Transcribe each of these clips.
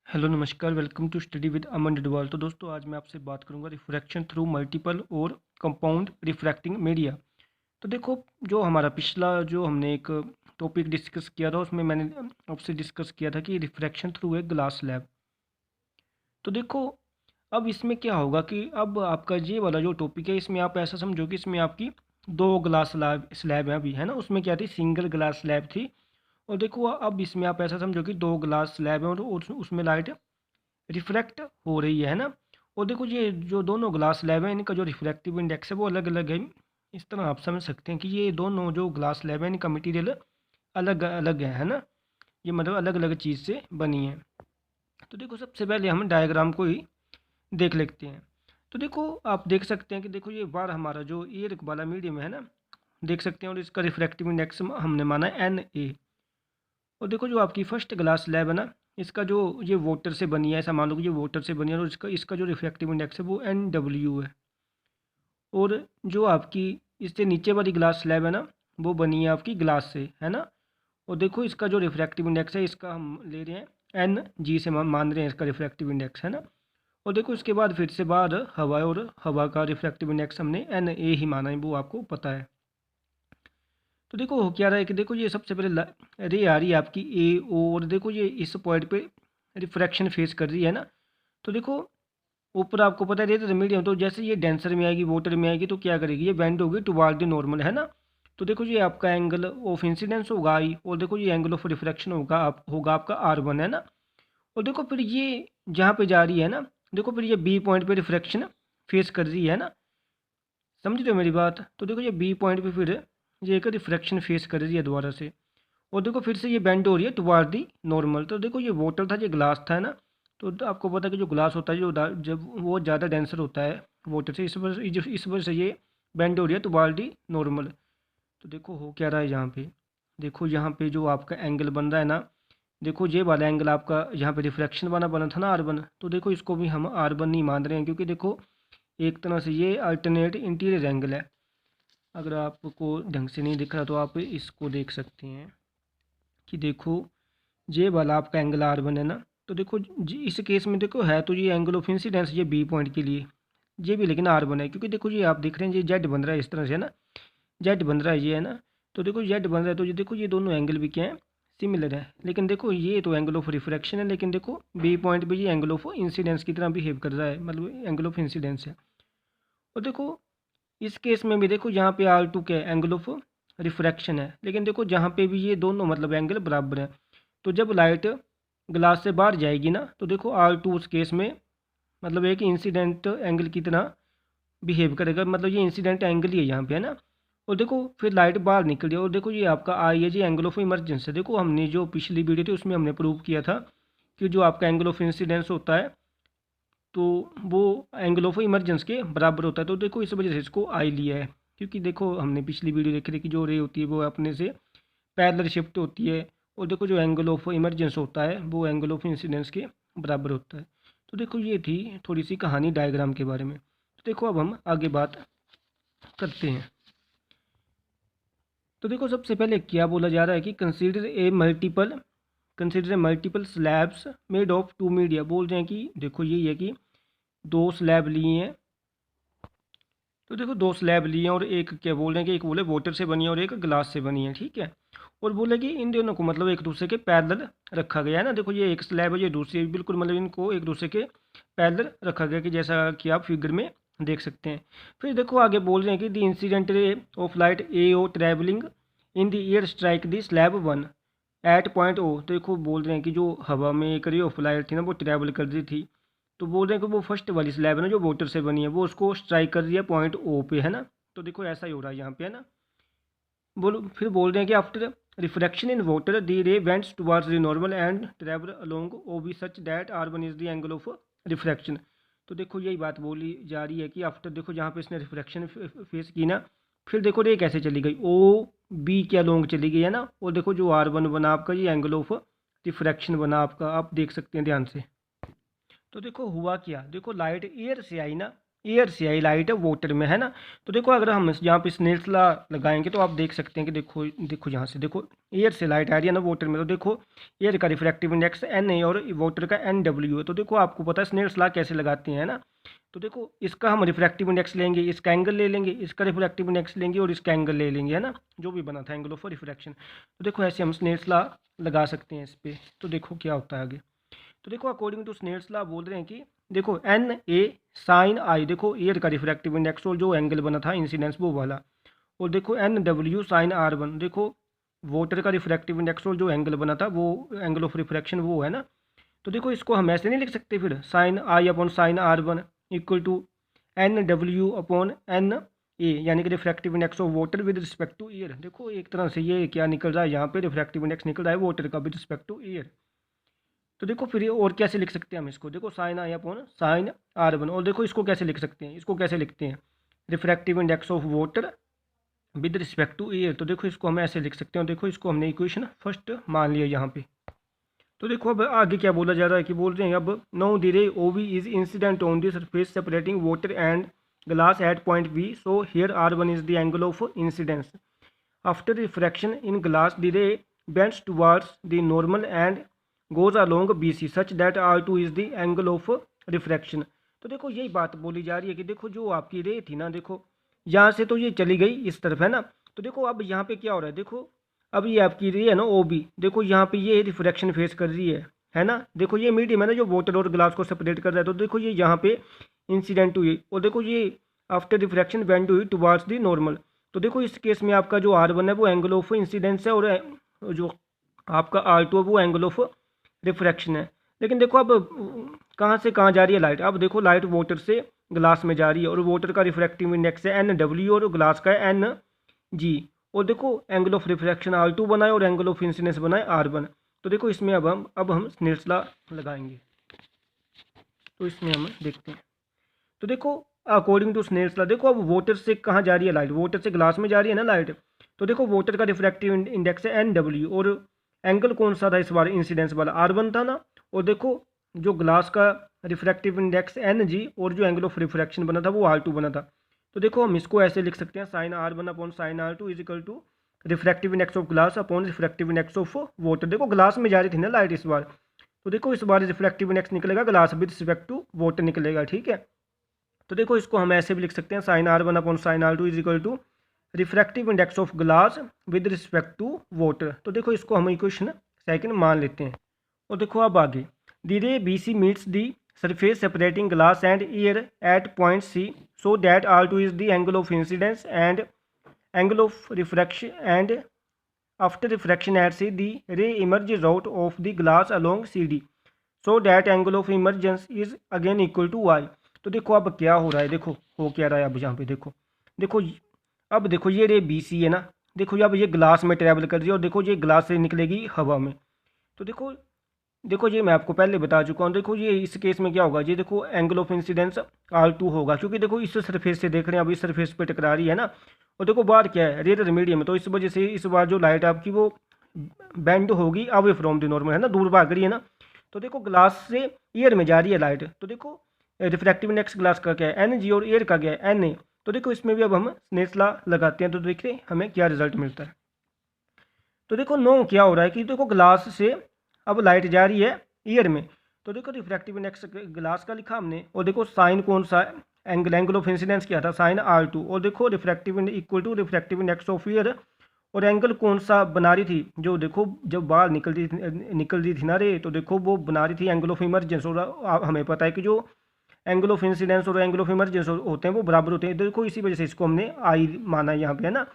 Hello नमस्कार, welcome to study with अमन डडवाल। तो दोस्तों, आज मैं आपसे बात करूंगा रिफ्रैक्शन थ्रू मल्टीपल और कंपाउंड रिफ्रैक्टिंग मीडिया। तो देखो, जो हमारा पिछला जो हमने एक टॉपिक डिस्कस किया था, उसमें मैंने आपसे डिस्कस किया था कि refraction through a glass slab. तो देखो, अब इसमें क्या होगा कि अब आपका ये वाला जो टॉपिक है, इसमें आप ऐसा समझो कि इसमें आपकी दो ग्लास स्लैब स्लैब है अभी, है ना। उसमें क्या थी, सिंगल ग्लास स्लैब थी। और देखो, अब इसमें आप ऐसा समझो कि दो ग्लास स्लैब है और उसमें लाइट रिफ्रैक्ट हो रही है ना। और देखो, ये जो दोनों ग्लास स्लैब है, इनका जो रिफ्रैक्टिव इंडेक्स है वो अलग अलग है। इस तरह आप समझ सकते हैं कि ये दोनों जो ग्लास स्लैब है, इनका मटेरियल अलग अलग है ना। ये मतलब अलग अलग चीज़ से बनी है। तो देखो, सबसे पहले हम डायग्राम को ही देख लेते हैं। तो देखो, आप देख सकते हैं कि देखो, ये बार हमारा जो एयर वाला मीडियम है ना, देख सकते हैं। और इसका रिफ्रैक्टिव इंडेक्स हमने माना NA। और देखो, जो आपकी फर्स्ट ग्लास स्लैब है ना, इसका जो ये वाटर से बनी है, ऐसा मान लो कि ये वाटर से बनी है, और इसका इसका जो रिफ्रैक्टिव इंडेक्स है वो NW है। और जो आपकी इससे नीचे वाली ग्लास स्लैब है ना, वो बनी है आपकी ग्लास से, है ना। और देखो, इसका जो रिफ्रैक्टिव इंडेक्स है, इसका हम ले रहे हैं NG से मान रहे हैं इसका रिफ्रैक्टिव इंडेक्स, है ना। और देखो, इसके बाद फिर से बाहर हवा है, और हवा का रिफ्रैक्टिव इंडेक्स हमने NA ही माना है, वो आपको पता है। तो देखो, हो क्या रहा है कि देखो, ये सबसे पहले रे आ रही है आपकी AO, और देखो ये इस पॉइंट पे रिफ्रैक्शन फेस कर रही है ना। तो देखो, ऊपर आपको पता है रेत मीडियम, तो जैसे ये डेंसर में आएगी, वाटर में आएगी, तो क्या करेगी, ये बेंड होगी टुवार्ड द नॉर्मल, है ना। तो देखो, ये आपका एंगल ऑफ इंसिडेंस होगा आई, और देखो ये एंगल ऑफ रिफ्रैक्शन होगा आपका R1, है ना। और देखो, फिर ये जहाँ पे जा रही है ना, देखो फिर ये B पॉइंट पे रिफ्रैक्शन फेस कर रही है ना। समझ रहे हो मेरी बात। तो देखो, ये B पॉइंट पे फिर ये एक रिफ्रैक्शन फेस कर रही है दोबारा से। और देखो, फिर से ये बेंड हो रही है टुवार्ड दी नॉर्मल। तो देखो, ये वाटर था, ये ग्लास था, है ना। तो आपको पता है कि जो ग्लास होता है, जब वो ज़्यादा डेंसर होता है वाटर से, इस वजह से ये बेंड हो रही है टुवार्ड दी नॉर्मल। तो देखो, हो क्या रहा है यहाँ पे। देखो, यहाँ पे जो आपका एंगल बन रहा है ना, देखो ये वाला एंगल आपका यहाँ पे रिफ्लेक्शन वाला बना था ना, R1। तो देखो, इसको भी हम R1 नहीं मान रहे हैं, क्योंकि देखो, एक तरह से ये अल्टरनेट इंटीरियर एंगल है। अगर आपको ढंग से नहीं दिख रहा तो आप इसको देख सकते हैं कि देखो, ये वाला आपका एंगल R1 है ना। तो देखो, इस केस में देखो, है तो ये एंगल ऑफ इंसिडेंस ये B पॉइंट के लिए, ये भी लेकिन R1 है, क्योंकि देखो, ये आप देख रहे हैं, ये जेड बन रहा है इस तरह से, है ना। जेड बन रहा है ये, है ना। तो देखो, जेड बन रहा है, तो ये देखो, ये दोनों एंगल भी क्या है, सिमिलर है। लेकिन देखो, ये तो एंगल ऑफ रिफ्रैक्शन है, लेकिन देखो B पॉइंट पे ये एंगल ऑफ इंसिडेंस की तरह बिहेव कर रहा है, मतलब एंगल ऑफ इंसिडेंस है। और देखो, इस केस में भी देखो, यहाँ पे R2 क्या है, एंगल ऑफ रिफ्रैक्शन है। लेकिन देखो, जहाँ पे भी ये दोनों मतलब एंगल बराबर है, तो जब लाइट ग्लास से बाहर जाएगी ना, तो देखो R2 उस केस में मतलब एक इंसिडेंट एंगल की तरह बिहेव करेगा, मतलब ये इंसिडेंट एंगल ही है यहाँ पे, है ना। और देखो, फिर लाइट बाहर निकल रही है, और देखो, ये आपका आई है जी, एंगल ऑफ इमरजेंस है। देखो, हमने जो पिछली वीडियो थी उसमें हमने प्रूव किया था कि जो आपका एंगल ऑफ इंसिडेंस होता है, तो वो एंगल ऑफ इमरजेंस के बराबर होता है। तो देखो, इस वजह से इसको आई लिया है, क्योंकि देखो, हमने पिछली वीडियो देखी थी कि जो रे होती है वो अपने से पैरेलल शिफ्ट होती है। और देखो, जो एंगल ऑफ इमरजेंस होता है वो एंगल ऑफ इंसिडेंस के बराबर होता है। तो देखो, ये थी थोड़ी सी कहानी डायग्राम के बारे में। तो देखो, अब हम आगे बात करते हैं। तो देखो, सबसे पहले क्या बोला जा रहा है कि consider a multiple slabs made of two media. बोल रहे हैं कि देखो, यही है कि दो स्लैब लिए हैं। तो देखो, दो स्लैब लिए हैं, और एक क्या बोल रहे हैं कि एक बोले वाटर से बनी है और एक ग्लास से बनी है, ठीक है। और बोले कि इन दोनों को मतलब एक दूसरे के पैरेलल रखा गया है ना। देखो, ये एक स्लैब है, ये दूसरी, बिल्कुल मतलब इनको एक दूसरे के पैरेलल रखा गया, कि जैसा कि आप फिगर में देख सकते हैं। फिर देखो, आगे बोल रहे हैं कि the incident ray of light AO travelling in the air strike the slab 1 at point O। तो देखो, बोल रहे हैं कि जो हवा में एक रे ऑफ लाइट थी ना, वो ट्रैवल कर रही थी। तो बोल रहे हैं कि वो फर्स्ट वाली स्लैब है ना, जो वाटर से बनी है, वो उसको स्ट्राइक कर रही है पॉइंट O पे, है ना। तो देखो, ऐसा ही हो रहा है यहाँ पे, है ना। फिर बोल रहे हैं कि after refraction in water the रे vents towards the normal and travel along OB such that R1 is the angle of refraction. तो देखो, यही बात बोली जा रही है कि आफ्टर, देखो जहाँ पे इसने रिफ्रैक्शन फेस की ना, फिर देखो रे कैसे चली गई, OB के अलोंग चली गई, है ना। और देखो, जो R1 बना आपका, ये एंगल ऑफ रिफ्रैक्शन बना आपका, आप देख सकते हैं ध्यान से। तो देखो, हुआ क्या, देखो लाइट एयर से आई ना, एयर से आई लाइट वाटर में, है ना। तो देखो अगर हम यहाँ पे स्नेल्स लॉ लगाएंगे तो आप देख सकते हैं कि देखो देखो यहाँ से देखो एयर से लाइट आ रही है ना वाटर में, तो देखो एयर का रिफ्रैक्टिव इंडेक्स एन है और वाटर का एन डब्ल्यू है। तो देखो आपको पता है स्नेल्स लॉ कैसे लगाते हैं, है ना। तो देखो इसका हम रिफ्रैक्टिव इंडेक्स लेंगे, इसका एंगल ले लेंगे, इसका रिफ्रैक्टिव इंडेक्स लेंगे और इसका एंगल ले लेंगे, है ना, जो भी बना था एंगल ऑफ रिफ्रैक्शन। तो देखो ऐसे हम स्नेल्स लॉ लगा सकते हैं इस पर। तो देखो क्या होता है आगे। तो देखो अकॉर्डिंग टू स्नेल्स लॉ बोल रहे हैं कि देखो एन ए साइन आई, देखो एयर का रिफ्रैक्टिव इंडेक्स और जो एंगल बना था इंसिडेंस वो वाला, और देखो N W sine are one, देखो वाटर का रिफ्रैक्टिव इंडेक्स और जो एंगल बना था वो एंगल ऑफ रिफ्रैक्शन वो है ना। तो देखो इसको हम ऐसे नहीं लिख सकते फिर sine I upon sine are one equal to N W upon N A, यानी कि refractive index of water with respect to air. देखो एक तरह से ये क्या निकल रहा है यहाँ पे, रिफ्रैक्टिव इंडेक्स निकल रहा है वाटर का विद रिस्पेक्ट टू एयर। तो देखो फिर ये और कैसे लिख सकते हैं हम इसको, देखो sine I upon sine are one, और देखो इसको कैसे लिख सकते हैं, इसको कैसे लिखते हैं refractive index of water with respect to air. तो देखो इसको हम ऐसे लिख सकते हैं, देखो इसको हमने इक्वेशन फर्स्ट मान लिया यहाँ पे। तो देखो अब आगे क्या बोला जा रहा है कि बोल रहे हैं अब now the ray O B is incident on the surface separating water and glass at point B, so here R one is the angle of incidence. After refraction in glass the ray bends towards the normal and goes along BC such that R2 is the angle of refraction। तो देखो यही बात बोली जा रही है कि देखो जो आपकी रे थी ना, देखो यहाँ से तो ये चली गई इस तरफ, है ना। तो देखो अब यहाँ पे क्या हो रहा है, देखो अब ये आपकी रे है ना ओ बी, देखो यहाँ पे ये रिफ्रैक्शन फेस कर रही है ना। देखो ये मीडियम है ना जो वाटर और ग्लास को सेपरेट कर रहा है। तो देखो ये यहाँ पे इंसिडेंट हुई और देखो ये आफ्टर रिफ्रैक्शन बेंड हुई टुवार्ड्स दी नॉर्मल। तो देखो इस केस में आपका जो आर वन है वो एंगल ऑफ इंसिडेंस है और जो आपका आर टू है वो एंगल ऑफ रिफ्रैक्शन है। लेकिन देखो अब कहाँ से कहाँ जा रही है लाइट, अब देखो लाइट वाटर से ग्लास में जा रही है और वाटर का रिफ्रैक्टिव इंडेक्स है एन डब्ल्यू और ग्लास का है एन जी, और देखो angle of refraction R two बनाए और एंगल ऑफ इंसिडेंस बनाए आर वन। तो देखो इसमें अब हम स्नेल्स लॉ लगाएंगे। तो इसमें हम देखते हैं। तो देखो अकॉर्डिंग टू स्नेल्स लॉ देखो अब वाटर से कहाँ जा रही है लाइट, वाटर से ग्लास में जा रही है ना लाइट। तो देखो वाटर का रिफ्रैक्टिव इंडेक्स है एन डब्ल्यू और एंगल कौन सा था इस बार, इंसिडेंस वाला आर वन था ना। और देखो जो ग्लास का रिफ्रैक्टिव इंडेक्स एन जी और जो एंगल ऑफ रिफ्रैक्शन बना था वो आर टू बना था। तो देखो हम इसको ऐसे लिख सकते हैं sine are one upon sine are two is equal to refractive index of glass upon refractive index of water. देखो ग्लास में जा रही थी ना लाइट इस बार, तो देखो इस बार रिफ्रैक्टिव इंडेक्स निकलेगा glass with respect to water निकलेगा, ठीक है। तो देखो इसको हम ऐसे भी लिख सकते हैं sine are one upon sine are two is equal to refractive index of glass with respect to water. तो देखो इसको हम इक्वेशन सेकंड मान लेते हैं। और देखो अब आगे the ray B C meets the surface separating glass and air at point C, so that R two is the angle of incidence and angle of refraction and after refraction at C the ray emerges out of the glass along C D, so that angle of emergence is again equal to Y. तो देखो अब क्या हो रहा है, देखो हो क्या रहा है अब यहाँ पे देखो देखो अब देखो ये रे बी सी है ना, देखो अब ये ग्लास में ट्रैवल कर रही है और देखो ये ग्लास से निकलेगी हवा में। तो देखो देखो ये मैं आपको पहले बता चुका हूँ। देखो ये इस केस में क्या होगा, ये देखो angle of incidence R two होगा क्योंकि देखो इस सरफेस से देख रहे हैं अब इस सरफेस पे टकरा रही है ना। और देखो बाहर क्या है रेयर मीडियम है, तो इस वजह से इस बार जो लाइट आपकी वो बेंड होगी अवे फ्रॉम द नॉर्मल, है ना, दूर भाग रही है ना। तो देखो ग्लास से एयर में जा रही है लाइट, तो देखो रिफ्रैक्टिव इंडेक्स ग्लास का क्या है एन जी और एयर का क्या है एन ए। तो देखो इसमें भी अब हम स्नेल्स लॉ लगाते हैं तो देखिए हमें क्या रिजल्ट मिलता है। तो देखो नो क्या हो रहा है कि देखो ग्लास से अब लाइट जा रही है ईयर में। तो देखो रिफ्रैक्टिव इंडेक्स ग्लास का लिखा हमने और देखो साइन कौन सा एंगल ऑफ इंसिडेंस क्या था साइन आर टू, और देखो refractive equal to refractive index of air और एंगल कौन सा बना रही थी जो देखो जब बाहर निकल रही थी ना रे, तो देखो वो बना रही थी एंगल ऑफ इमरजेंस। और हमें पता है कि जो एंगल ऑफ इंसिडेंस और एंगल ऑफ इमरजेंस होते हैं वो बराबर होते हैं। देखो इसी वजह से इसको हमने आई माना है यहाँ पे, है ना।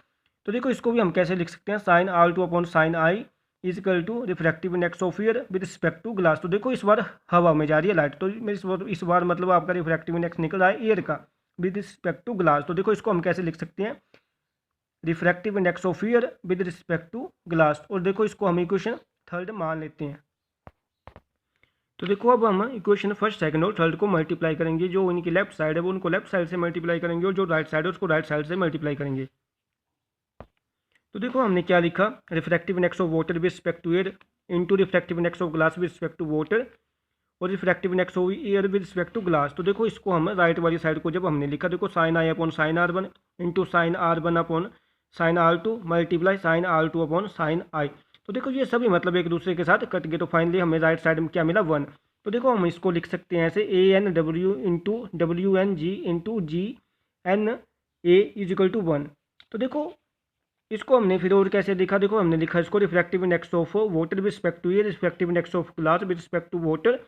तो देखो इसको भी हम कैसे लिख सकते हैं sine are two upon sine I is equal to refractive index of air with respect to glass. तो देखो इस बार हवा में जा रही है लाइट, तो इस बार मतलब आपका रिफ्रैक्टिव इंडेक्स निकल रहा है एयर का विद रिस्पेक्ट टू ग्लास। तो देखो इसको हम कैसे लिख सकते हैं refractive index of air with respect to glass, और देखो इसको हम इक्वेशन थर्ड मान लेते हैं। तो देखो अब हम इक्वेशन फर्स्ट सेकंड और थर्ड को मल्टीप्लाई करेंगे, जो इनकी लेफ्ट साइड है वो उनको लेफ्ट साइड से मल्टीप्लाई करेंगे और जो राइट साइड है उसको राइट साइड से मल्टीप्लाई करेंगे। तो देखो हमने क्या लिखा refractive index of water with respect to air into refractive index of glass with respect to water, और refractive index of air with respect to glass. तो देखो इसको हम राइट वाली साइड को जब हमने लिखा, देखो sine I upon sine are one into sine are one upon sine are two multiply sine are two upon sine i. तो देखो ये सभी मतलब एक दूसरे के साथ कट गए, तो फाइनली हमें राइट साइड में क्या मिला, 1। तो देखो हम इसको लिख सकते हैं ऐसे, A N W into W N G into G N A is equal to 1। तो देखो इसको हमने फिर और कैसे लिखा, देखो हमने लिखा इसको refractive index of water with respect to air, refractive index of glass with respect to water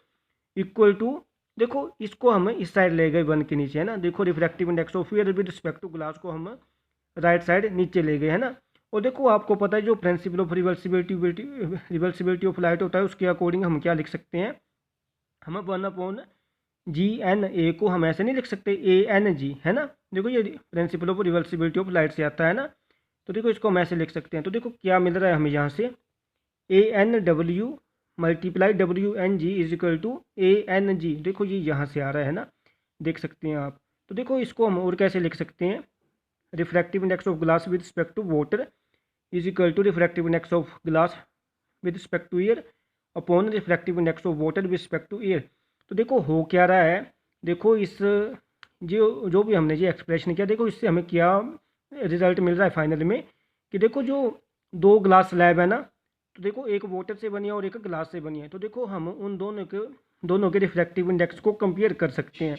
equal to, देखो इसको हम इस साइड ले गए 1 के नीचे, है ना। देखो refractive index of air with respect to glass को हम राइट साइड नीचे ले गए, है ना। और देखो आपको पता है जो principle of reversibility of light होता है, उसके अकॉर्डिंग हम क्या लिख सकते हैं, हम 1 अपॉन जी एन ए को हम ऐसे नहीं लिख सकते, ए एन जी, है ना। देखो ये principle of reversibility of light से आता है ना। तो देखो इसको हम ऐसे लिख सकते हैं। तो देखो क्या मिल रहा है हमें यहाँ से, A N W multiply W N G is equal to A N G. देखो ये यहाँ से आ रहा है ना, देख सकते हैं आप। तो देखो इसको हम और कैसे लिख सकते हैं, refractive index of glass with respect to water is equal to refractive index of glass with respect to air upon refractive index of water with respect to air. तो देखो हो क्या रहा है, देखो इस जो भी हमने ये एक्सप्रेशन किया, देखो इससे हमें क्या रिजल्ट मिल रहा है फाइनल में, कि देखो जो 2 ग्लास स्लैब है ना, तो देखो एक वाटर से बनी है और एक ग्लास से बनी है। तो देखो हम उन दोनों के रिफ्रैक्टिव इंडेक्स को कंपेयर कर सकते हैं।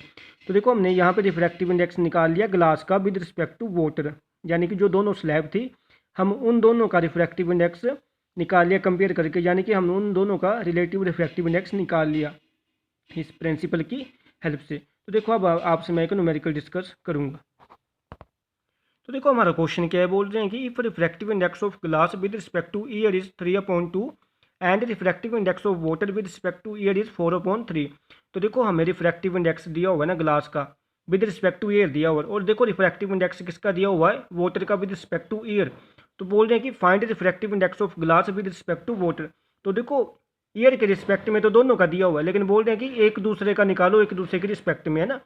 तो देखो हमने यहाँ पे रिफ्रैक्टिव इंडेक्स निकाल लिया ग्लास का विद रिस्पेक्ट टू वाटर, यानी कि जो दोनों स्लैब थी हम उन दोनों का रिफ्रैक्टिव इंडेक्स निकाल लिया कंपेयर करके, यानी कि हम उन दोनों का रिलेटिव रिफ्रैक्टिव इंडेक्स निकाल लिया इस प्रिंसिपल की हेल्प से। तो देखो अब आपसे मैं एक न्यूमेरिकल डिस्कस करूँगा। तो देखो हमारा क्वेश्चन क्या है, बोल रहे हैं कि if refractive index of glass with respect to year is 3/2 and refractive index of water with respect to year is 4/3। तो देखो हमें रिफ्रैक्टिव इंडेक्स दिया हुआ है ना ग्लास का, विद रिस्पेक्ट टू ईयर दिया हुआ है, और देखो रिफ्रैक्टिव इंडेक्स किसका दिया हुआ है, वाटर का विद रिस्पेक्ट टू ईयर। तो बोल रहे हैं कि find refractive index of glass with respect to water. तो देखो ईयर के रिस्पेक्ट में तो दोनों का दिया हुआ है, लेकिन बोल रहे हैं कि एक दूसरे का निकालो एक दूसरे के रिस्पेक्ट में, है ना।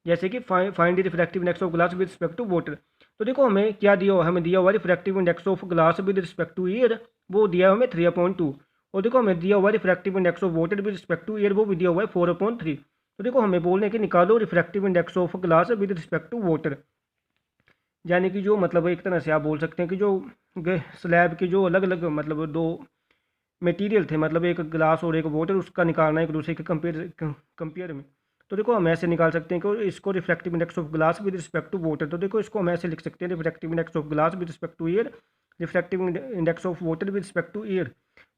जैसे कि find refractive index of glass with respect to water. तो देखो हमें क्या दिया हुआ, हमें दिया हुआ refractive index of glass with respect to air, वो दिया हुआ हमें 3/2। और देखो हमें दिया हुआ refractive index of water with respect to air, वो भी दिया हुआ है 4/3। तो देखो हमें बोलने कि निकालो refractive index of glass with respect to water, यानी कि जो मतलब एक तरह से आप बोल सकते हैं कि जो स्लैब के जो अलग अलग मतलब 2 मटेरियल थे, मतलब एक ग्लास और एक वाटर, उसका निकालना एक दूसरे के कंपेयर में। तो देखो हम ऐसे निकाल सकते हैं कि इसको refractive index of glass with respect to water. तो देखो इसको हम ऐसे लिख सकते हैं, refractive index of glass with respect to air, refractive index of water with respect to air.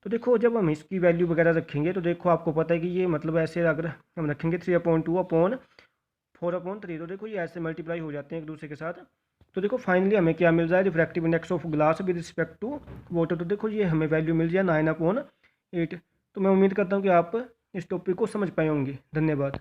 तो देखो जब हम इसकी वैल्यू वगैरह रखेंगे, तो देखो आपको पता है कि ये मतलब ऐसे अगर हम रखेंगे 3/2 अपॉन 4/3, तो देखो ये ऐसे मल्टीप्लाई हो जाते हैं एक दूसरे के साथ। तो देखो फाइनली हमें क्या मिल रहा है, refractive index of glass with respect to water. तो देखो ये हमें वैल्यू मिल जाए 9/8। तो मैं उम्मीद करता हूँ कि आप इस टॉपिक को समझ पाए होंगे। धन्यवाद।